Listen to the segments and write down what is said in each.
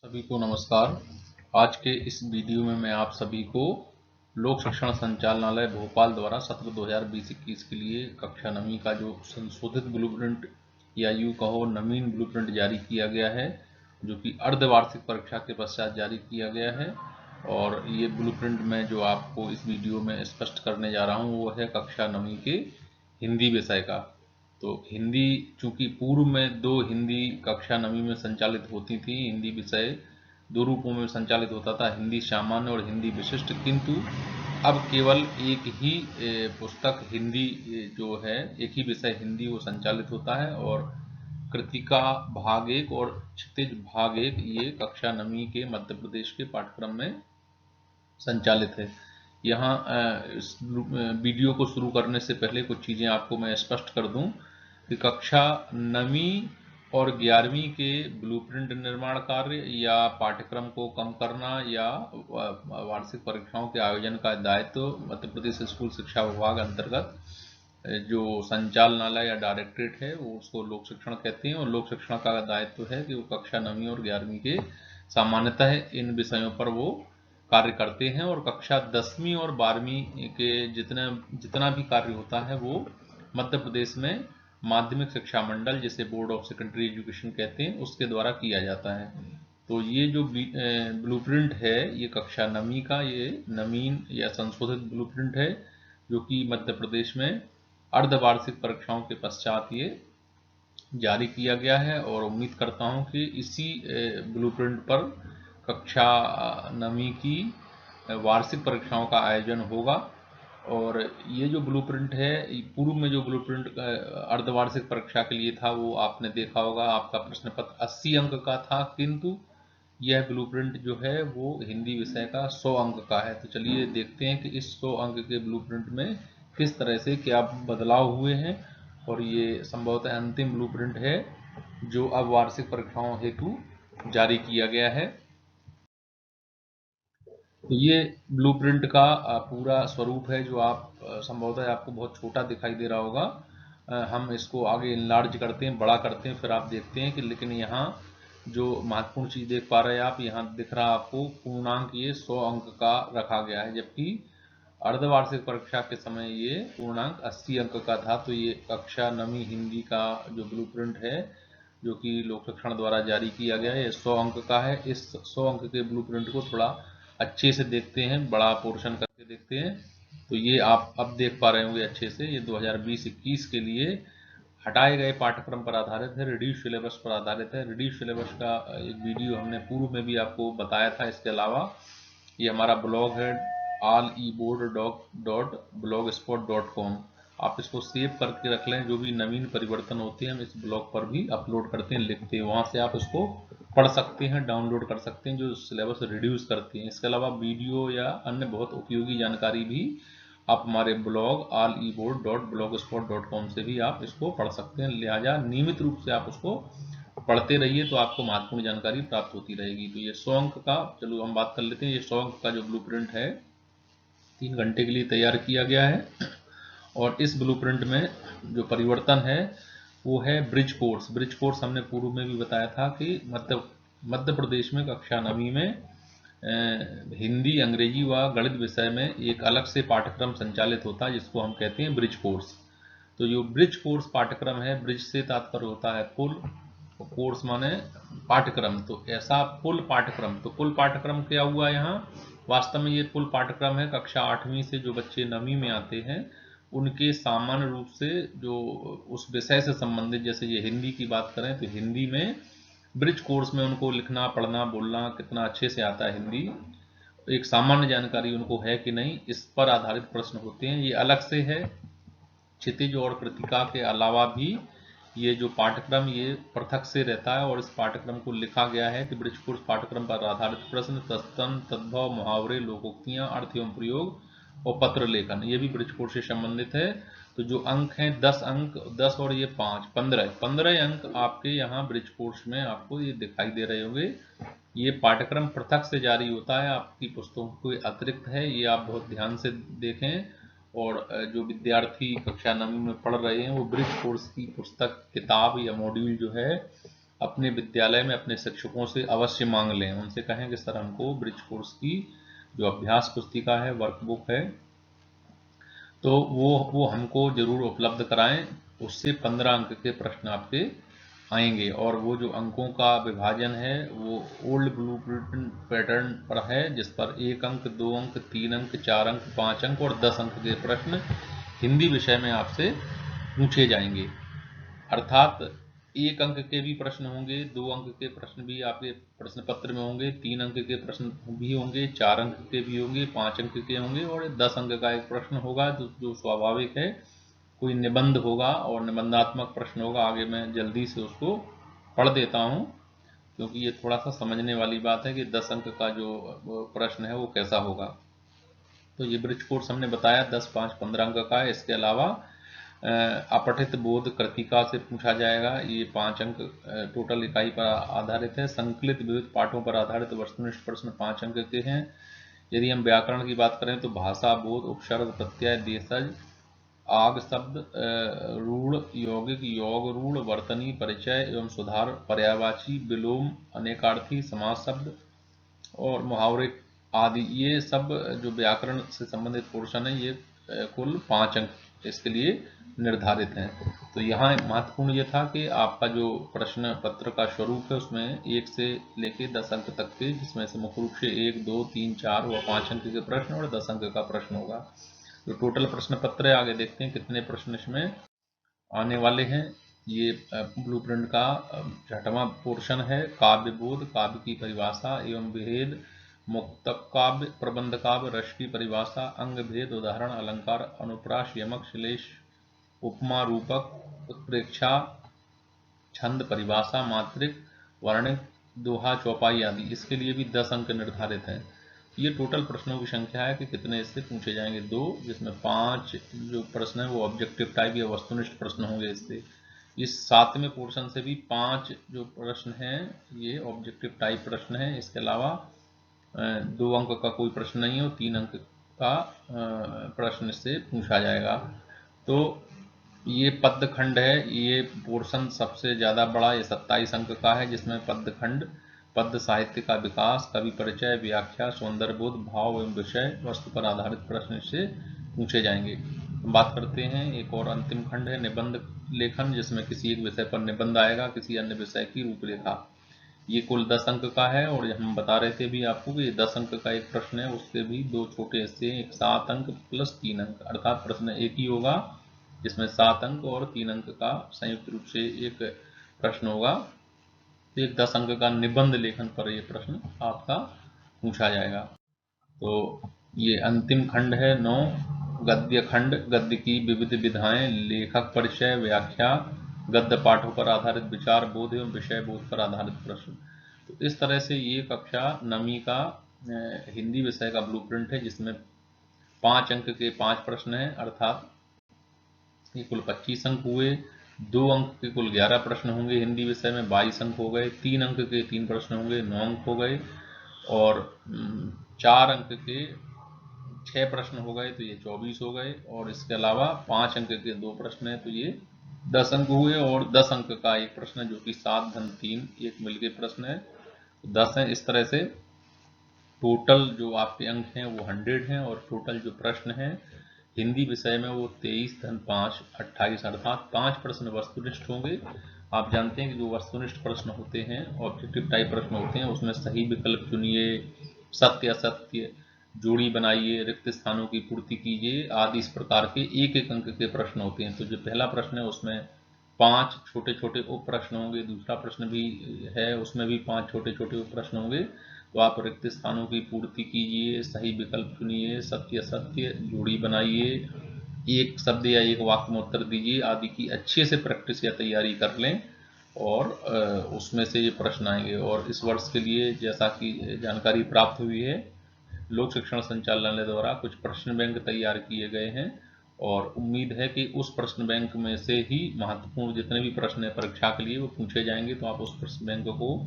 सभी को नमस्कार। आज के इस वीडियो में मैं आप सभी को लोक शिक्षण संचालनालय भोपाल द्वारा सत्र 2020-21 के लिए कक्षा नवीं का जो संशोधित ब्लूप्रिंट या यूं कहो नवीन ब्लूप्रिंट जारी किया गया है, जो कि अर्धवार्षिक परीक्षा के पश्चात जारी किया गया है। और ये ब्लूप्रिंट में जो आपको इस वीडियो में स्पष्ट करने जा रहा हूँ वो है कक्षा नवीं के हिंदी विषय का। तो हिंदी चूंकि पूर्व में दो हिंदी कक्षा नवीं में संचालित होती थी, हिंदी विषय दो रूपों में संचालित होता था, हिंदी सामान्य और हिंदी विशिष्ट, किंतु अब केवल एक ही पुस्तक हिंदी जो है एक ही विषय हिंदी वो संचालित होता है और कृतिका भाग 1 और क्षितिज भाग 1 ये कक्षा नवीं के मध्य प्रदेश के पाठ्यक्रम में संचालित है। यहाँ इस वीडियो को शुरू करने से पहले कुछ चीज़ें आपको मैं स्पष्ट कर दूं कि कक्षा नवीं और 11वीं के ब्लूप्रिंट निर्माण कार्य या पाठ्यक्रम को कम करना या वार्षिक परीक्षाओं के आयोजन का दायित्व मध्य प्रदेश स्कूल शिक्षा विभाग अंतर्गत जो संचालनालय या डायरेक्टरेट है वो उसको लोक शिक्षण कहते हैं, और लोक शिक्षण का दायित्व है कि वो कक्षा नवीं और 11वीं के सामान्यतः इन विषयों पर वो कार्य करते हैं, और कक्षा 10वीं और 12वीं के जितना भी कार्य होता है वो मध्य प्रदेश में माध्यमिक शिक्षा मंडल, जिसे बोर्ड ऑफ सेकेंडरी एजुकेशन कहते हैं, उसके द्वारा किया जाता है। तो ये जो ब्लूप्रिंट है ये कक्षा नवीं का ये नवीन या संशोधित ब्लूप्रिंट है, जो कि मध्य प्रदेश में अर्धवार्षिक परीक्षाओं के पश्चात ये जारी किया गया है। और उम्मीद करता हूं कि इसी ब्लूप्रिंट पर कक्षा नवीं की वार्षिक परीक्षाओं का आयोजन होगा। और ये जो ब्लूप्रिंट है, पूर्व में जो ब्लूप्रिंट अर्धवार्षिक परीक्षा के लिए था वो आपने देखा होगा, आपका प्रश्न पत्र 80 अंक का था, किंतु यह ब्लूप्रिंट जो है वो हिंदी विषय का 100 अंक का है। तो चलिए देखते हैं कि इस 100 अंक के ब्लूप्रिंट में किस तरह से क्या बदलाव हुए हैं, और ये संभवतः अंतिम ब्लूप्रिंट है जो अब वार्षिक परीक्षाओं हेतु जारी किया गया है। तो ये ब्लूप्रिंट का पूरा स्वरूप है, जो आप संभवतः आपको बहुत छोटा दिखाई दे रहा होगा। हम इसको आगे इनलार्ज करते हैं, बड़ा करते हैं, फिर आप देखते हैं कि लेकिन यहाँ जो महत्वपूर्ण चीज़ देख पा रहे हैं आप, यहाँ दिख रहा आपको पूर्णांक ये 100 अंक का रखा गया है, जबकि अर्धवार्षिक परीक्षा के समय ये पूर्णांक 80 अंक का था। तो ये कक्षा नवीं हिंदी का जो ब्लूप्रिंट है जो कि लोक शिक्षण द्वारा जारी किया गया है, 100 अंक का है। इस 100 अंक के ब्लूप्रिंट को थोड़ा अच्छे से देखते हैं, बड़ा पोर्शन करके देखते हैं। तो ये आप अब देख पा रहे होंगे अच्छे से, ये 2020-21 के लिए हटाए गए पाठ्यक्रम पर आधारित है, रिड्यूस सिलेबस पर आधारित है। रिड्यूस सिलेबस का एक वीडियो हमने पूर्व में भी आपको बताया था। इसके अलावा ये हमारा ब्लॉग है alleboard.blogspot.com, आप इसको सेव करके रख लें। जो भी नवीन परिवर्तन होते हैं हम इस ब्लॉग पर भी अपलोड करते हैं, लिखते हैं, वहाँ से आप इसको पढ़ सकते हैं, डाउनलोड कर सकते हैं, जो सिलेबस रिड्यूस करती हैं। इसके अलावा वीडियो या अन्य बहुत उपयोगी जानकारी भी आप हमारे ब्लॉग alleboard.blogspot.com से भी आप इसको पढ़ सकते हैं। लिहाजा नियमित रूप से आप उसको पढ़ते रहिए तो आपको महत्वपूर्ण जानकारी प्राप्त होती रहेगी। तो ये 100 अंक का, चलो हम बात कर लेते हैं। ये 100 अंक का जो ब्लूप्रिंट है 3 घंटे के लिए तैयार किया गया है, और इस ब्लूप्रिंट में जो परिवर्तन है वो है ब्रिज कोर्स। ब्रिज कोर्स हमने पूर्व में भी बताया था कि मध्य प्रदेश में कक्षा नवीं में हिंदी, अंग्रेजी व गणित विषय में एक अलग से पाठ्यक्रम संचालित होता है, जिसको हम कहते हैं ब्रिज कोर्स। तो जो ब्रिज कोर्स पाठ्यक्रम है, ब्रिज से तात्पर्य होता है पुल, कोर्स माने पाठ्यक्रम, तो ऐसा पुल पाठ्यक्रम। तो पुल पाठ्यक्रम क्या हुआ यहाँ, वास्तव में ये पुल पाठ्यक्रम है कक्षा 8वीं से जो बच्चे नवीं में आते हैं उनके सामान्य रूप से जो उस विषय से संबंधित, जैसे ये हिंदी की बात करें तो हिंदी में ब्रिज कोर्स में उनको लिखना, पढ़ना, बोलना कितना अच्छे से आता है हिंदी, एक सामान्य जानकारी उनको है कि नहीं, इस पर आधारित प्रश्न होते हैं। ये अलग से है, क्षितिज और कृतिका के अलावा भी ये जो पाठ्यक्रम ये पृथक से रहता है, और इस पाठ्यक्रम को लिखा गया है कि ब्रिज कोर्स पाठ्यक्रम पर आधारित प्रश्न, प्रश्न, तद्भव, मुहावरे, लोकोक्तियां, अर्थ एवं प्रयोग और पत्र लेखन, ये भी ब्रिज कोर्स से संबंधित है। तो जो अंक हैं 10 अंक, 10 और ये 5, 15 अंक आपके यहाँ ब्रिज कोर्स में आपको ये दिखाई दे रहे होंगे। ये पाठ्यक्रम पृथक से जारी होता है, आपकी पुस्तकों के अतिरिक्त है, ये आप बहुत ध्यान से देखें। और जो विद्यार्थी कक्षा नवीं में पढ़ रहे हैं वो ब्रिज कोर्स की पुस्तक, किताब या मॉड्यूल जो है अपने विद्यालय में अपने शिक्षकों से अवश्य मांग लें। उनसे कहें कि सर हमको ब्रिज कोर्स की जो अभ्यास पुस्तिका है, वर्कबुक है, तो वो हमको जरूर उपलब्ध कराएं। उससे 15 अंक के प्रश्न आपके आएंगे और वो जो अंकों का विभाजन है वो ओल्ड ब्लूप्रिंट पैटर्न पर है, जिस पर 1 अंक, 2 अंक, 3 अंक, 4 अंक, 5 अंक और 10 अंक के प्रश्न हिंदी विषय में आपसे पूछे जाएंगे। अर्थात 1 अंक के भी प्रश्न होंगे, 2 अंक के प्रश्न भी आपके प्रश्न पत्र में होंगे, 3 अंक के प्रश्न भी होंगे, 4 अंक के भी होंगे, 5 अंक के होंगे और 10 अंक का एक प्रश्न होगा जो स्वाभाविक है। कोई निबंध होगा और निबंधात्मक प्रश्न होगा। आगे मैं जल्दी से उसको पढ़ देता हूँ क्योंकि ये थोड़ा सा समझने वाली बात है कि 10 अंक का जो प्रश्न है वो कैसा होगा। तो ये ब्रिज कोर्स हमने बताया 10, 5, 15 अंक का है। इसके अलावा अपठित बोध कृतिका से पूछा जाएगा, ये 5 अंक टोटल इकाई पर आधारित है। संकलित विविध पाठों पर आधारित वस्तुनिष्ठ प्रश्न 5 अंक के हैं। यदि हम व्याकरण की बात करें तो भाषा बोध, उपसर्ग, प्रत्यय, देशज, आग शब्द, रूढ़, यौगिक, योग रूढ़, वर्तनी, परिचय एवं सुधार, पर्यायवाची, विलोम, अनेकार्थी, समास शब्द और मुहावरे आदि, ये सब जो व्याकरण से संबंधित पोर्शन है ये कुल 5 अंक इसके लिए निर्धारित हैं। तो यहाँ महत्वपूर्ण ये था कि आपका जो प्रश्न पत्र का स्वरूप है उसमें 1 से लेके 10 अंक तक के, जिसमें से मुख्य रूप से 1, 2, 3, 4 व 5 अंक के प्रश्न और 10 अंक का प्रश्न होगा। तो टोटल प्रश्न पत्र है, आगे देखते हैं कितने प्रश्न इसमें आने वाले हैं। ये ब्लूप्रिंट का 6वां पोर्शन है। काव्य बोध, काव्य की परिभाषा एवं भेद, मुक्तक काव्य, प्रबंध काव्य, रस की परिभाषा, अंग भेद, उदाहरण, अलंकार, अनुप्रास, यमक, श्लेष, उपमा, रूपक, उत्प्रेक्षा, छंद, परिभाषा, मात्रिक, वर्णिक, दोहा, चौपाई आदि, इसके लिए भी 10 अंक निर्धारित हैं। ये टोटल प्रश्नों की संख्या है कि कितने इससे पूछे जाएंगे, 2, जिसमें 5 जो प्रश्न है वो ऑब्जेक्टिव टाइप या वस्तुनिष्ठ प्रश्न होंगे इससे। इस 7वें पोर्शन से भी 5 जो प्रश्न हैं ये ऑब्जेक्टिव टाइप प्रश्न हैं। इसके अलावा 2 अंक का कोई प्रश्न नहीं है और 3 अंक का प्रश्न इससे पूछा जाएगा। तो ये पद्यखंड है, ये पोर्शन सबसे ज़्यादा बड़ा, ये 27 अंक का है, जिसमें पद्यखंड, पद्य साहित्य का विकास, कवि परिचय, व्याख्या, सौंदर्यबोध, भाव एवं विषय वस्तु पर आधारित प्रश्न इससे पूछे जाएंगे। बात करते हैं एक और अंतिम खंड है निबंध लेखन, जिसमें किसी एक विषय पर निबंध आएगा, किसी अन्य विषय की रूपरेखा। ये कुल 10 अंक का है और हम बता रहे थे भी आपको कि 10 अंक का एक प्रश्न है, उसके भी 2 छोटे हिस्से हैं, एक 7 अंक प्लस 3 अंक, अर्थात प्रश्न एक ही होगा जिसमें 7 अंक और 3 अंक का संयुक्त रूप से एक प्रश्न होगा। तो एक 10 अंक का निबंध लेखन पर यह प्रश्न आपका पूछा जाएगा। तो ये अंतिम खंड है 9, गद्य खंड, गद्य की विविध विधाएं, लेखक परिचय, व्याख्या, गद्य पाठों पर आधारित विचार बोध एवं विषय बोध पर आधारित प्रश्न। तो इस तरह से ये कक्षा 9वीं का हिंदी विषय का ब्लूप्रिंट है, जिसमें 5 अंक के 5 प्रश्न हैं, अर्थात ये कुल 25 अंक हुए। 2 अंक के कुल 11 प्रश्न होंगे हिंदी विषय में, 22 अंक हो गए। 3 अंक के 3 प्रश्न होंगे, 9 अंक हो गए और 4 अंक के 6 प्रश्न हो गए तो ये 24 हो गए और इसके अलावा 5 अंक के 2 प्रश्न है तो ये 10 अंक हुए और 10 अंक का एक प्रश्न जो कि 7 घन 3 एक मिलके प्रश्न है, 10 है। इस तरह से टोटल जो आपके अंक हैं वो 100 हैं और टोटल जो प्रश्न हैं हिंदी विषय में वो 23 धन 5 28, अर्थात 5 प्रश्न वस्तुनिष्ठ होंगे। आप जानते हैं कि जो वस्तुनिष्ठ प्रश्न होते हैं, ऑब्जेक्टिव टाइप प्रश्न होते हैं, उसमें सही विकल्प चुनिए, सत्य असत्य जोड़ी बनाइए, रिक्त स्थानों की पूर्ति कीजिए आदि, इस प्रकार के 1-1 अंक के प्रश्न होते हैं। तो जो पहला प्रश्न है उसमें 5 छोटे छोटे उप प्रश्न होंगे, दूसरा प्रश्न भी है उसमें भी 5 छोटे छोटे उप प्रश्न होंगे। तो आप रिक्त स्थानों की पूर्ति कीजिए, सही विकल्प चुनिए, सत्य असत्य जोड़ी बनाइए, एक शब्द या एक वाक्य में उत्तर दीजिए आदि की अच्छे से प्रैक्टिस या तैयारी कर लें और उसमें से ये प्रश्न आएंगे। और इस वर्ष के लिए जैसा कि जानकारी प्राप्त हुई है, लोक शिक्षण संचालनालय द्वारा कुछ प्रश्न बैंक तैयार किए गए हैं और उम्मीद है कि उस प्रश्न बैंक में से ही महत्वपूर्ण जितने भी प्रश्न है परीक्षा के लिए वो पूछे जाएंगे। तो आप उस प्रश्न बैंक को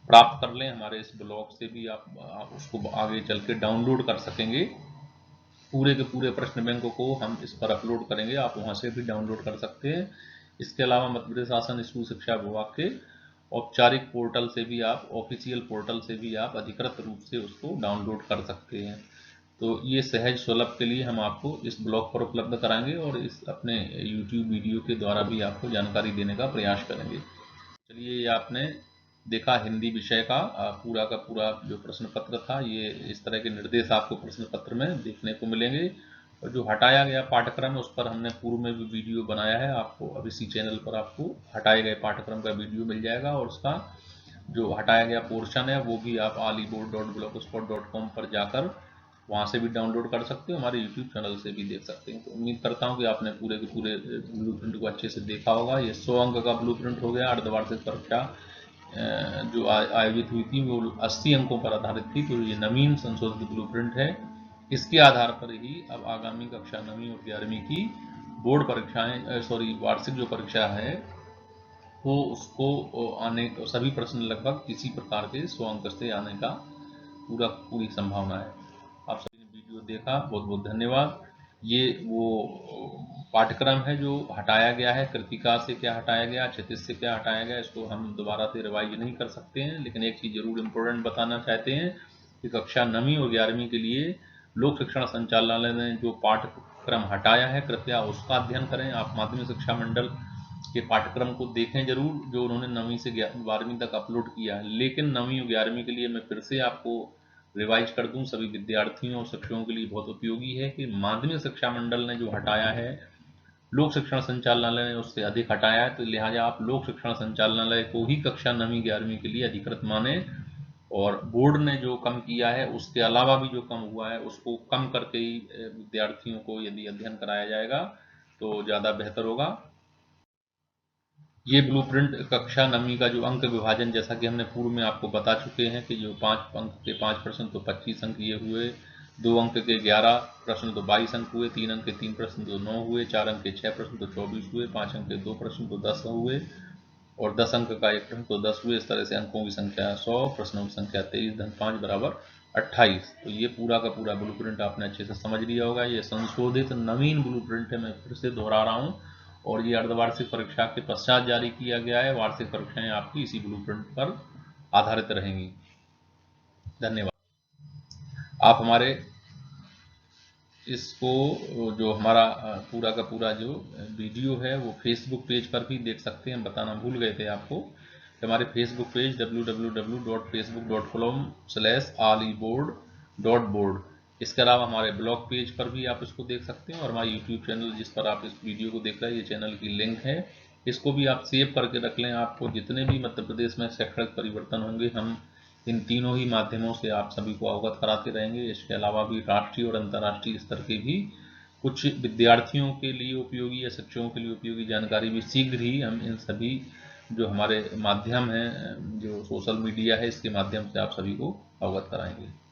प्राप्त कर लें, हमारे इस ब्लॉग से भी आप उसको आगे चल के डाउनलोड कर सकेंगे। पूरे के पूरे प्रश्न बैंक को हम इस पर अपलोड करेंगे, आप वहाँ से भी डाउनलोड कर सकते हैं। इसके अलावा मध्य प्रदेश शासन स्कूल शिक्षा विभाग के औपचारिक पोर्टल से भी आप, ऑफिशियल पोर्टल से भी आप अधिकृत रूप से उसको डाउनलोड कर सकते हैं। तो ये सहज सुलभ के लिए हम आपको इस ब्लॉग पर उपलब्ध कराएंगे और इस अपने YouTube वीडियो के द्वारा भी आपको जानकारी देने का प्रयास करेंगे। चलिए, ये आपने देखा हिंदी विषय का पूरा जो प्रश्न पत्र था। ये इस तरह के निर्देश आपको प्रश्न पत्र में देखने को मिलेंगे। और जो हटाया गया पाठ्यक्रम, उस पर हमने पूर्व में भी वीडियो बनाया है। आपको अब इसी चैनल पर आपको हटाए गए पाठ्यक्रम का वीडियो मिल जाएगा और उसका जो हटाया गया पोर्शन है वो भी आप alibod.blogspot.com पर जाकर वहाँ से भी डाउनलोड कर सकते हो, हमारे यूट्यूब चैनल से भी देख सकते हैं। तो उम्मीद करता हूँ कि आपने पूरे के पूरे ब्लूप्रिंट को अच्छे से देखा होगा। ये 100 अंक का ब्लूप्रिंट हो गया। अर्धवार्षिक परीक्षा जो आयोजित हुई थी वो 80 अंकों पर आधारित थी। तो ये नवीन संशोधित ब्लूप्रिंट है। इसके आधार पर ही अब आगामी कक्षा 9वीं और 11वीं की बोर्ड परीक्षाएं, वार्षिक जो परीक्षा है वो उसको आने सभी प्रश्न लगभग इसी प्रकार के 100 अंक से आने का पूरी संभावना है। आप सभी ने वीडियो देखा, बहुत बहुत धन्यवाद। ये वो पाठ्यक्रम है जो हटाया गया है। कृतिका से क्या हटाया गया, क्षितिज से क्या हटाया गया, इसको हम दोबारा से रिवाइज नहीं कर सकते हैं। लेकिन एक चीज़ जरूर इम्पोर्टेंट बताना चाहते हैं कि कक्षा 9वीं और 11वीं के लिए लोक शिक्षण संचालनालय ने जो पाठ्यक्रम हटाया है, कृपया उसका अध्ययन करें। आप माध्यमिक शिक्षा मंडल के पाठ्यक्रम को देखें जरूर, जो उन्होंने 9वीं से 12वीं तक अपलोड किया है। लेकिन 9वीं और 11वीं के लिए मैं फिर से आपको रिवाइज कर दूं, सभी विद्यार्थियों और शिक्षकों के लिए बहुत उपयोगी है कि माध्यमिक शिक्षा मंडल ने जो हटाया है, लोक शिक्षण संचालनालय ने उससे अधिक हटाया है। तो लिहाजा आप लोक शिक्षण संचालनालय को ही कक्षा 9वीं 11वीं के लिए अधिकृत माने और बोर्ड ने जो कम किया है उसके अलावा भी जो कम हुआ है उसको कम करके ही विद्यार्थियों को यदि अध्ययन कराया जाएगा तो ज़्यादा बेहतर होगा। ये ब्लूप्रिंट कक्षा 9वीं का जो अंक विभाजन, जैसा कि हमने पूर्व में आपको बता चुके हैं कि जो 5 अंक के 5 प्रश्न तो 25 अंक ये हुए, 2 अंक के 11 प्रश्न तो 22 अंक हुए, 3 अंक के 3 प्रश्न तो 9 हुए, 4 अंक के 6 प्रश्न तो 24 हुए, 5 अंक के 2 प्रश्न तो 10 हुए और 10 अंक का एक प्रश्न तो 10 हुए। इस तरह से अंकों की संख्या 100, प्रश्नों की संख्या 23 धन 5 बराबर 28। तो ये पूरा का पूरा ब्लूप्रिंट आपने अच्छे से समझ लिया होगा। ये संशोधित नवीन ब्लूप्रिंट है, मैं फिर से दोहरा रहा हूँ, और ये अर्धवार्षिक परीक्षा के पश्चात जारी किया गया है। वार्षिक परीक्षाएं आपकी इसी ब्लूप्रिंट पर आधारित रहेंगी। धन्यवाद। आप हमारे इसको जो हमारा पूरा का पूरा जो वीडियो है वो फेसबुक पेज पर भी देख सकते हैं। बताना भूल गए थे आपको, हमारे फेसबुक पेज www.facebook.com/alibod.board। इसके अलावा हमारे ब्लॉग पेज पर भी आप इसको देख सकते हैं और हमारा यूट्यूब चैनल जिस पर आप इस वीडियो को देख रहे हैं, ये चैनल की लिंक है, इसको भी आप सेव करके रख लें। आपको जितने भी मध्य प्रदेश में शैक्षणिक परिवर्तन होंगे, हम इन तीनों ही माध्यमों से आप सभी को अवगत कराते रहेंगे। इसके अलावा भी राष्ट्रीय और अंतर्राष्ट्रीय स्तर के भी कुछ विद्यार्थियों के लिए उपयोगी या शिक्षकों के लिए उपयोगी जानकारी भी शीघ्र ही हम इन सभी जो हमारे माध्यम हैं, जो सोशल मीडिया है, इसके माध्यम से आप सभी को अवगत कराएंगे।